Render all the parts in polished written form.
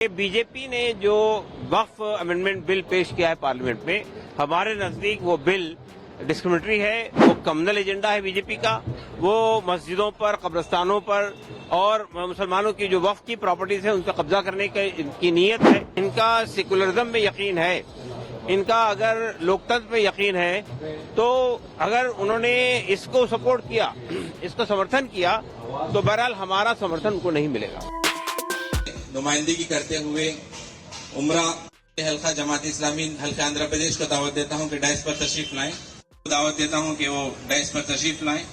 BJP ने जो वक्फ amendment bill पेश किया है पार्लियामेंट में, हमारे नजदीक वो बिल डिस्क्रिमिनेटरी है, वो कम्युनल एजेंडा है बीजेपी का। वो मस्जिदों पर, कब्रिस्तानों पर और मुसलमानों की जो वक्फ की प्रॉपर्टीज है उन पर कब्जा करने की नीयत है। इनका सेकुलरिज्म में यकीन है, इनका अगर लोकतंत्र पे यकीन है, तो अगर उन्होंने इसको सपोर्ट किया, इसको समर्थन किया, तो बहरहाल हमारा समर्थन उनको नहीं मिलेगा। नुमाइंदगी करते हुए उमरा हल्का जमात इस्लामी हल्का आंध्र प्रदेश को दावत देता हूं कि डाइस पर तशरीफ लाएं। दावत देता हूं कि वो डाइस पर तशरीफ लाएं।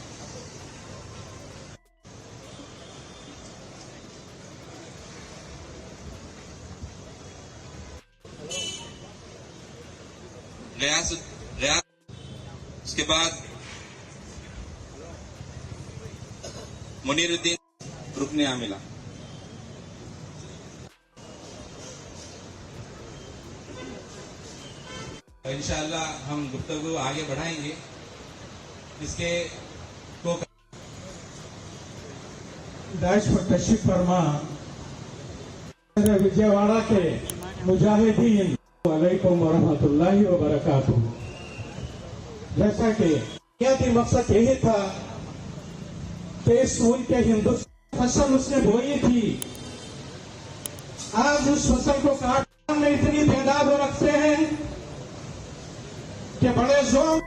उसके बाद मुनीरुद्दीन रुकने आमिला। इंशाअल्लाह हम गुफ्तगू आगे बढ़ाएंगे। इसके को डाइस पर तशरीफ फरमा विजयवाड़ा के मुजाहिदीन वालेकुम वरहमतुल्लाहि व बरकातुहू। जैसा कि बुनियादी मकसद यही था कि इस मुल्क के हिंदुस्तान फसल उसने बोई थी, आज उस फसल को काटने में इतनी तादाद रखते हैं कि बड़े जोर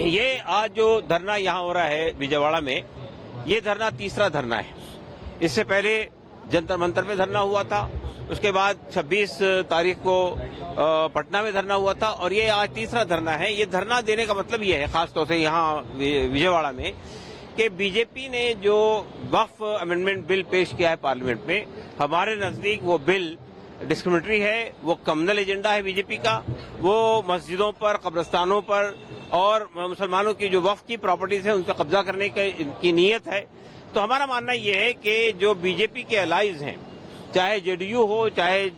ये आज जो धरना यहाँ हो रहा है विजयवाड़ा में, ये धरना तीसरा धरना है। इससे पहले जंतर मंतर पे धरना हुआ था, उसके बाद 26 तारीख को पटना में धरना हुआ था, और ये आज तीसरा धरना है। ये धरना देने का मतलब ये है, खासतौर से यहाँ विजयवाड़ा में, कि बीजेपी ने जो वक्फ अमेंडमेंट बिल पेश किया है पार्लियामेंट में, हमारे नजदीक वो बिल डिस्क्रिमिनेटरी है, वो कम्युनल एजेंडा है बीजेपी का। वो मस्जिदों पर, कब्रिस्तानों पर और मुसलमानों की जो वक्फ की प्रॉपर्टीज है उन पर कब्जा करने की नीयत है। तो हमारा मानना यह है कि जो बीजेपी के अलाइज हैं, चाहे जेडीयू हो, चाहे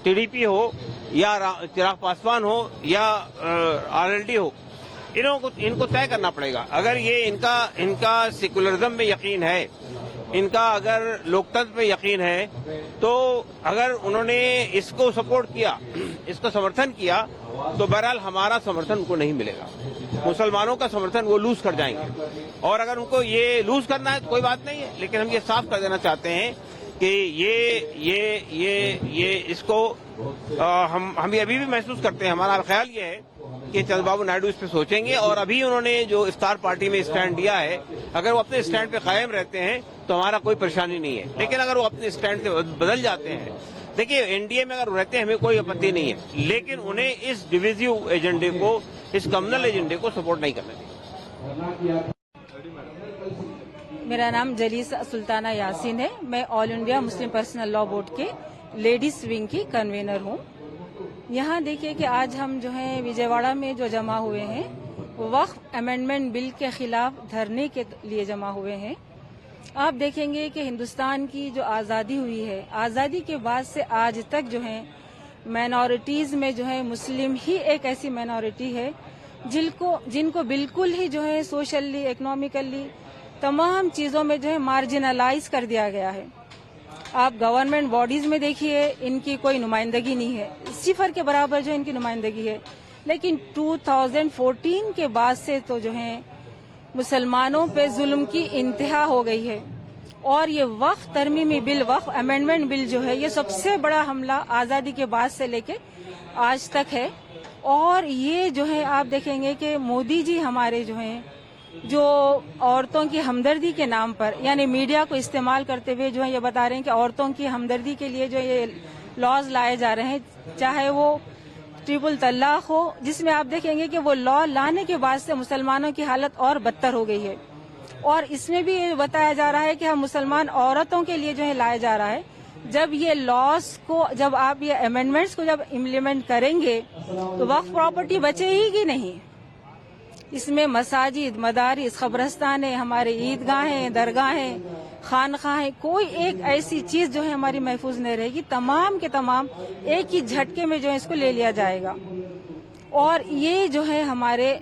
टीडीपी हो, या चिराग पासवान हो, या आरएलडी हो, इनको तय करना पड़ेगा। अगर ये इनका सेकुलरिज्म में यकीन है, इनका अगर लोकतंत्र पे यकीन है, तो अगर उन्होंने इसको सपोर्ट किया, इसको समर्थन किया, तो बहरहाल हमारा समर्थन उनको नहीं मिलेगा। मुसलमानों का समर्थन वो लूज कर जाएंगे, और अगर उनको ये लूज करना है तो कोई बात नहीं है, लेकिन हम ये साफ कर देना चाहते हैं कि ये इसको हम अभी भी महसूस करते हैं। हमारा ख्याल ये है कि चंद्रबाबू नायडू इस पे सोचेंगे, और अभी उन्होंने जो इफ्तार पार्टी में स्टैंड दिया है, अगर वो अपने स्टैंड पे कायम रहते हैं तो हमारा कोई परेशानी नहीं है। लेकिन अगर वो अपने स्टैंड से बदल जाते हैं, देखिए एनडीए में अगर रहते हैं हमें कोई आपत्ति नहीं है, लेकिन उन्हें इस डिविजिव एजेंडे को, इस कम्युनल एजेंडे को सपोर्ट नहीं करना चाहिए। मेरा नाम जलीसा सुल्ताना यासीन है। मैं all India Muslim personal law board के लेडीज विंग की कन्वीनर हूँ। यहाँ देखिए कि आज हम जो है विजयवाड़ा में जो जमा हुए हैं, वो वक्फ अमेंडमेंट बिल के खिलाफ धरने के लिए जमा हुए हैं। आप देखेंगे कि हिंदुस्तान की जो आज़ादी हुई है, आज़ादी के बाद से आज तक जो है माइनॉरिटीज में जो है मुस्लिम ही एक ऐसी माइनॉरिटी है जिनको बिल्कुल ही जो है सोशली, इकोनॉमिकली, तमाम चीजों में जो है मार्जिनलाइज कर दिया गया है। आप गवर्नमेंट बॉडीज में देखिए, इनकी कोई नुमाइंदगी नहीं है, सिफर के बराबर जो इनकी नुमाइंदगी है। लेकिन 2014 के बाद से तो जो है मुसलमानों पे जुल्म की इंतहा हो गई है, और ये वक्फ तरमीमी बिल, वक्फ अमेंडमेंट बिल जो है, ये सबसे बड़ा हमला आजादी के बाद से लेके आज तक है। और ये जो है आप देखेंगे कि मोदी जी हमारे जो हैं, जो औरतों की हमदर्दी के नाम पर, यानी मीडिया को इस्तेमाल करते हुए जो है ये बता रहे हैं कि औरतों की हमदर्दी के लिए जो ये लॉज लाए जा रहे हैं, चाहे वो ट्रिपल तलाक हो, जिसमें आप देखेंगे कि वो लॉ लाने के बाद से मुसलमानों की हालत और बदतर हो गई है। और इसमें भी ये बताया जा रहा है कि हम मुसलमान औरतों के लिए जो है लाया जा रहा है। जब ये लॉस को, जब आप ये अमेंडमेंट्स को जब इम्प्लीमेंट करेंगे, तो वक्फ प्रॉपर्टी बचेगी नहीं। इसमें मसाजिद, मदारिस, खबरस्तान, हमारे ईदगाहें, दरगाहें, खानखाहें, कोई एक ऐसी चीज जो है हमारी महफूज नहीं रहेगी। तमाम के तमाम एक ही झटके में जो है इसको ले लिया जाएगा। और ये जो है हमारे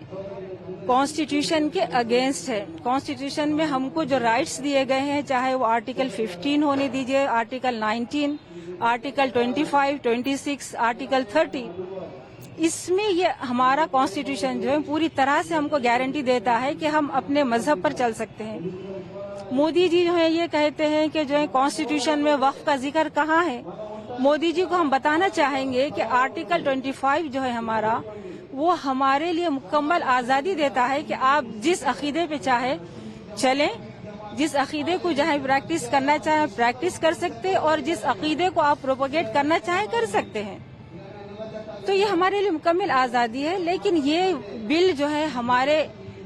कॉन्स्टिट्यूशन के अगेंस्ट है। कॉन्स्टिट्यूशन में हमको जो राइट्स दिए गए हैं, चाहे वो आर्टिकल 15 होने दीजिए, आर्टिकल 19, आर्टिकल 25, 26, आर्टिकल 30, इसमें ये हमारा कॉन्स्टिट्यूशन जो है पूरी तरह से हमको गारंटी देता है कि हम अपने मजहब पर चल सकते हैं। मोदी जी जो है ये कहते हैं कि जो है कॉन्स्टिट्यूशन में वक्फ का जिक्र कहाँ है। मोदी जी को हम बताना चाहेंगे कि आर्टिकल 25 जो है हमारा, वो हमारे लिए मुकम्मल आजादी देता है कि आप जिस अकीदे पे चाहे चलें, जिस अकीदे को चाहे प्रैक्टिस करना चाहे प्रैक्टिस कर सकते हैं, और जिस अकीदे को आप प्रोपोगेट करना चाहे कर सकते हैं। तो ये हमारे लिए मुकम्मल आजादी है। लेकिन ये बिल जो है हमारे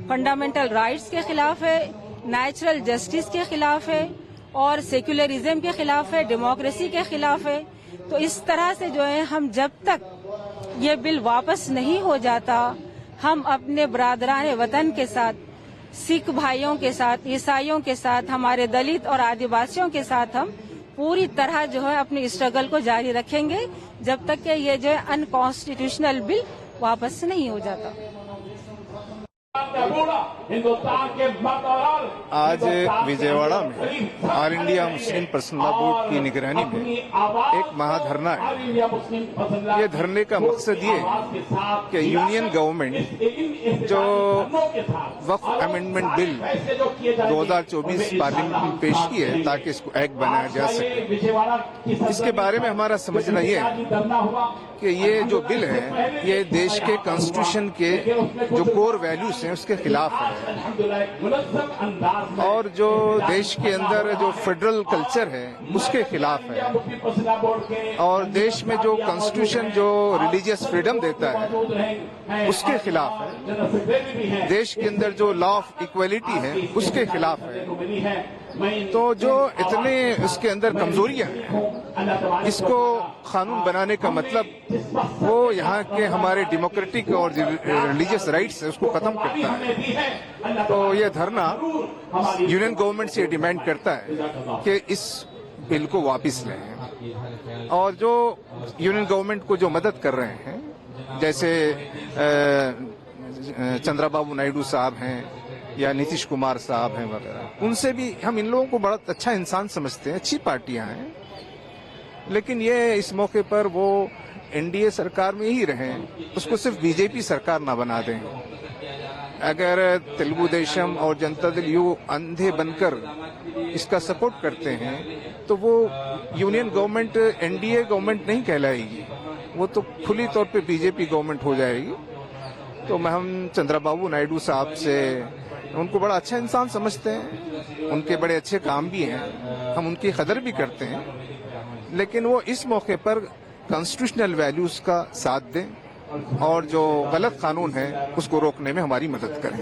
फंडामेंटल राइट्स के खिलाफ है, नेचुरल जस्टिस के खिलाफ है, और सेक्युलरिज्म के खिलाफ है, डेमोक्रेसी के खिलाफ है। तो इस तरह से जो है हम जब तक ये बिल वापस नहीं हो जाता, हम अपने बरादरान वतन के साथ, सिख भाइयों के साथ, ईसाइयों के साथ, हमारे दलित और आदिवासियों के साथ हम पूरी तरह जो है अपनी स्ट्रगल को जारी रखेंगे जब तक कि ये जो है अनकॉन्स्टिट्यूशनल बिल वापस नहीं हो जाता। आज विजयवाड़ा में all India Muslim personal law board की निगरानी में एक महाधरना है। ये धरने का मकसद ये है कि यूनियन गवर्नमेंट जो वक्फ अमेंडमेंट बिल 2024 पार्लियामेंट में पेश की है ताकि इसको एक्ट बनाया जा सके, इसके बारे में हमारा समझना ये है कि ये जो बिल है ये देश के कॉन्स्टिट्यूशन के जो कोर वैल्यूज हैं उसके खिलाफ है, और जो देश के अंदर जो फेडरल कल्चर है उसके खिलाफ है, और देश में जो कॉन्स्टिट्यूशन जो रिलीजियस फ्रीडम देता है उसके खिलाफ है, देश के अंदर जो लॉ ऑफ इक्वलिटी है उसके खिलाफ है। तो जो इतने इसके अंदर कमजोरियां हैं, इसको कानून बनाने का मतलब वो यहाँ के हमारे डेमोक्रेटिक और रिलीजियस राइट्स है उसको खत्म करता है। तो ये धरना यूनियन गवर्नमेंट से डिमांड करता है कि इस बिल को वापस लें, और जो यूनियन गवर्नमेंट को जो मदद कर रहे हैं जैसे चंद्रबाबू नायडू साहब हैं या नीतीश कुमार साहब हैं वगैरह, उनसे भी हम इन लोगों को बड़ा अच्छा इंसान समझते हैं, अच्छी पार्टियां हैं, लेकिन ये इस मौके पर वो एनडीए सरकार में ही रहें, उसको सिर्फ बीजेपी सरकार ना बना दें। अगर तेलुगु देशम और जनता दल यू अंधे बनकर इसका सपोर्ट करते हैं तो वो यूनियन गवर्नमेंट एनडीए गवर्नमेंट नहीं कहलाएगी, वो तो खुली तौर पे बीजेपी गवर्नमेंट हो जाएगी। तो हम चंद्रबाबू नायडू साहब से, उनको बड़ा अच्छा इंसान समझते हैं, उनके बड़े अच्छे काम भी हैं, हम उनकी कदर भी करते हैं, लेकिन वो इस मौके पर कॉन्स्टिट्यूशनल वैल्यूज का साथ दें और जो गलत कानून है उसको रोकने में हमारी मदद करें।